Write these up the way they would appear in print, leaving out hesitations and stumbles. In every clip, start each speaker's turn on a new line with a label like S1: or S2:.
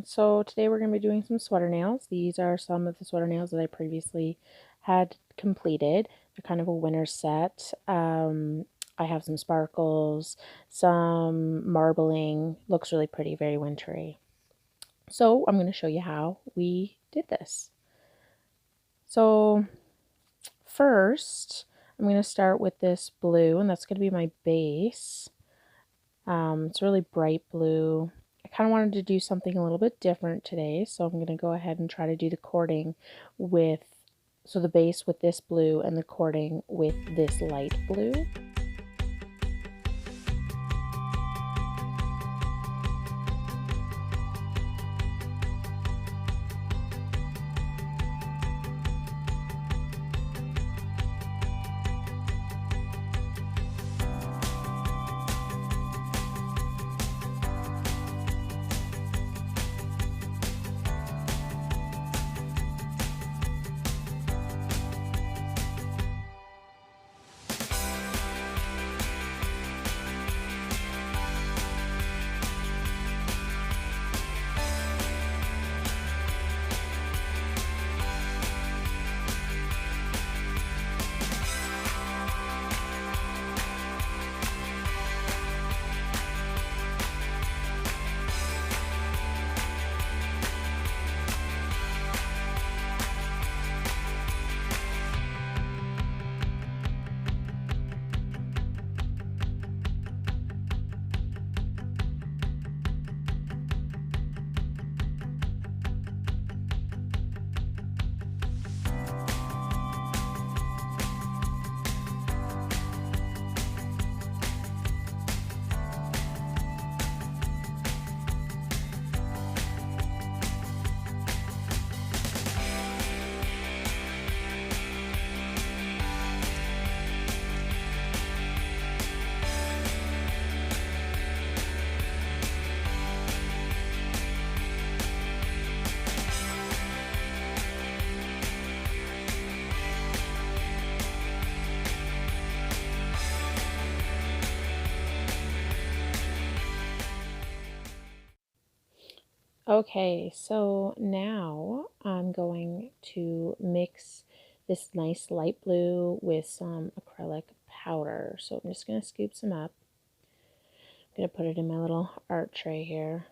S1: So today we're going to be doing some sweater nails. These are some of the sweater nails that I previously had completed. They're kind of a winter set. I have some sparkles, some marbling. Looks really pretty, very wintry. So I'm going to show you how we did this. So first, I'm going to start with this blue, and that's going to be my base. It's really bright blue. I kind of wanted to do something a little bit different today, so I'm going to go ahead and try to do the cording with, so the base with this blue and the cording with this light blue. Okay, so now I'm going to mix this nice light blue with some acrylic powder. So I'm just going to scoop some up. I'm going to put it in my little art tray here.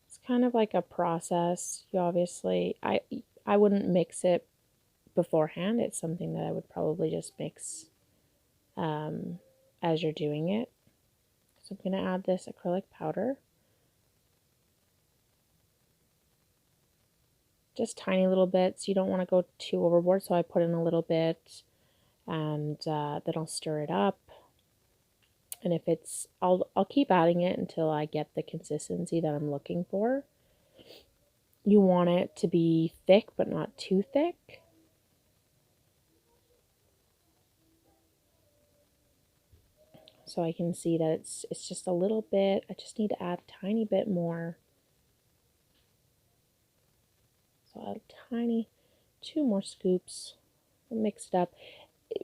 S1: It's kind of like a process. You obviously, I wouldn't mix it beforehand. It's something that I would probably just mix as you're doing it. So I'm going to add this acrylic powder. Just tiny little bits. You don't want to go too overboard, so I put in a little bit, and then I'll stir it up. And if it's, I'll keep adding it until I get the consistency that I'm looking for. You want it to be thick, but not too thick. So I can see that it's just a little bit. I just need to add a tiny bit more. So I'll add a tiny, 2 more scoops. I'll mix it up.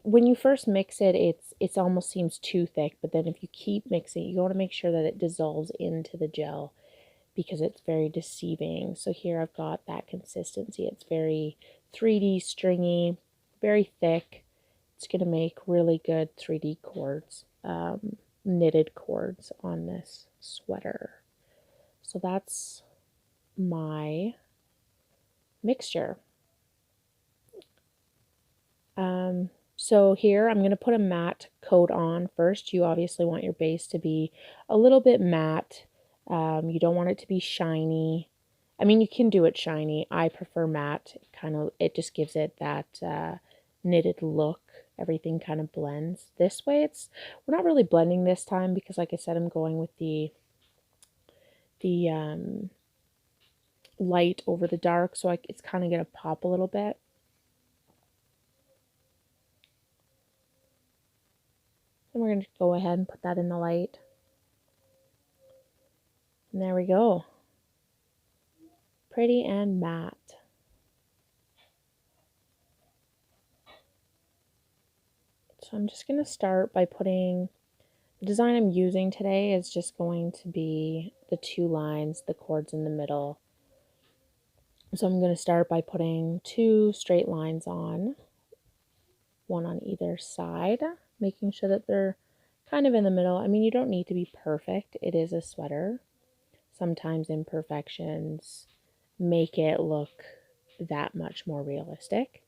S1: When you first mix it, it almost seems too thick, but then if you keep mixing, you want to make sure that it dissolves into the gel because it's very deceiving. So here I've got that consistency. It's very 3D stringy, very thick. It's going to make really good 3D cords, knitted cords on this sweater. So that's my mixture. So here I'm going to put a matte coat on first. You obviously want your base to be a little bit matte. You don't want it to be shiny. I mean, you can do it shiny. I prefer matte. It just gives it that knitted look. Everything kind of blends. This way we're not really blending this time because, like I said, I'm going with the light over the dark, so it's kind of going to pop a little bit. And we're going to go ahead and put that in the light. And there we go. Pretty and matte. So I'm just going to start by putting design I'm using today is just going to be the two lines, the cords in the middle. So I'm going to start by putting two straight lines on, one on either side, making sure that they're kind of in the middle. I mean, you don't need to be perfect. It is a sweater. Sometimes imperfections make it look that much more realistic.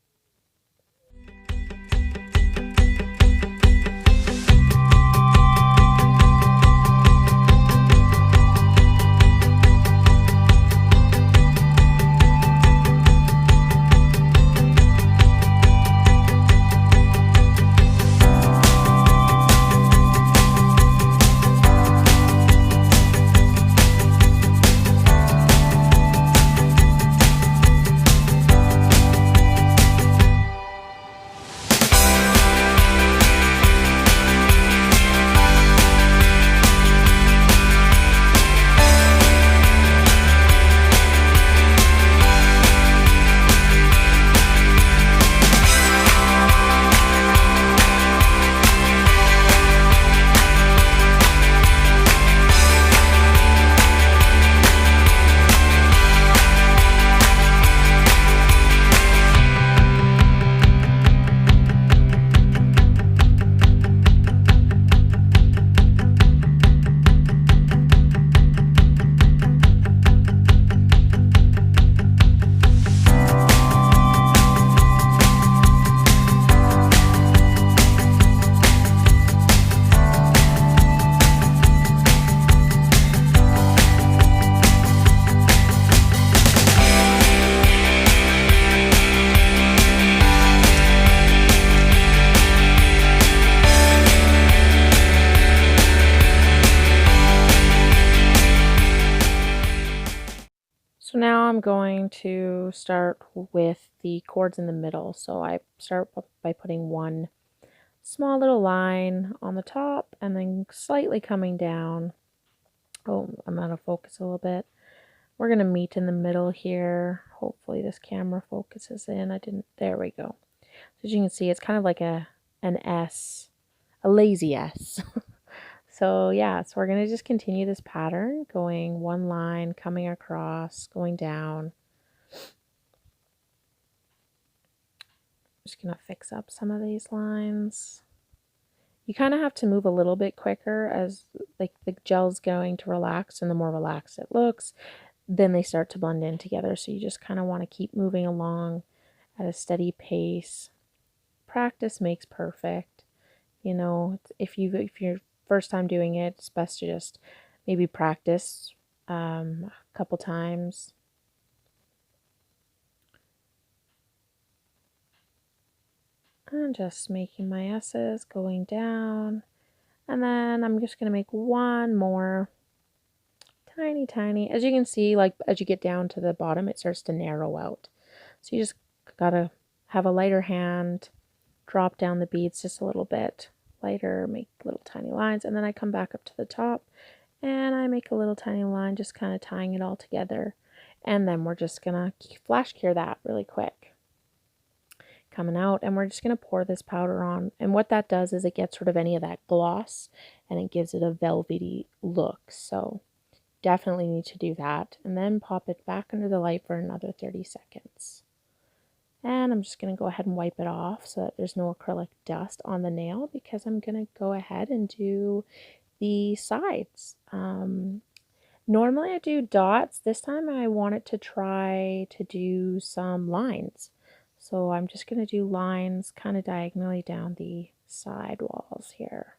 S1: So now I'm going to start with the cords in the middle. So I start by putting one small little line on the top and then slightly coming down. Oh, I'm out of focus a little bit. We're going to meet in the middle here. Hopefully this camera focuses in. There we go. So as you can see, it's kind of like an S, a lazy S. So yeah, so we're going to just continue this pattern, going one line, coming across, going down. Just going to fix up some of these lines. You kind of have to move a little bit quicker as like the gel's going to relax, and the more relaxed it looks, then they start to blend in together. So you just kind of want to keep moving along at a steady pace. Practice makes perfect. You know, if you're first time doing it, it's best to just maybe practice a couple times. And just making my S's, going down, and then I'm just going to make one more tiny. As you can see, like as you get down to the bottom, it starts to narrow out. So you just gotta have a lighter hand, drop down the beads just a little bit lighter, make little tiny lines, and then I come back up to the top and I make a little tiny line, just kind of tying it all together. And then we're just gonna flash cure that really quick. Coming out, and we're just gonna pour this powder on, and what that does is it gets rid of any of that gloss and it gives it a velvety look. So definitely need to do that, and then pop it back under the light for another 30 seconds. And I'm just going to go ahead and wipe it off so that there's no acrylic dust on the nail, because I'm going to go ahead and do the sides. Normally I do dots. This time I wanted to try to do some lines. So I'm just going to do lines kind of diagonally down the side walls here.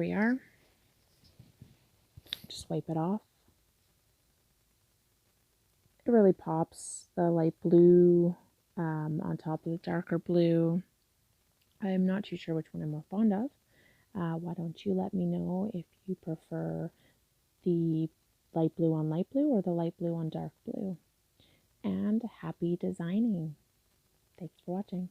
S1: we are. Just wipe it off. It really pops, the light blue on top of the darker blue. I'm not too sure which one I'm more fond of. Why don't you let me know if you prefer the light blue on light blue or the light blue on dark blue. And happy designing. Thanks for watching.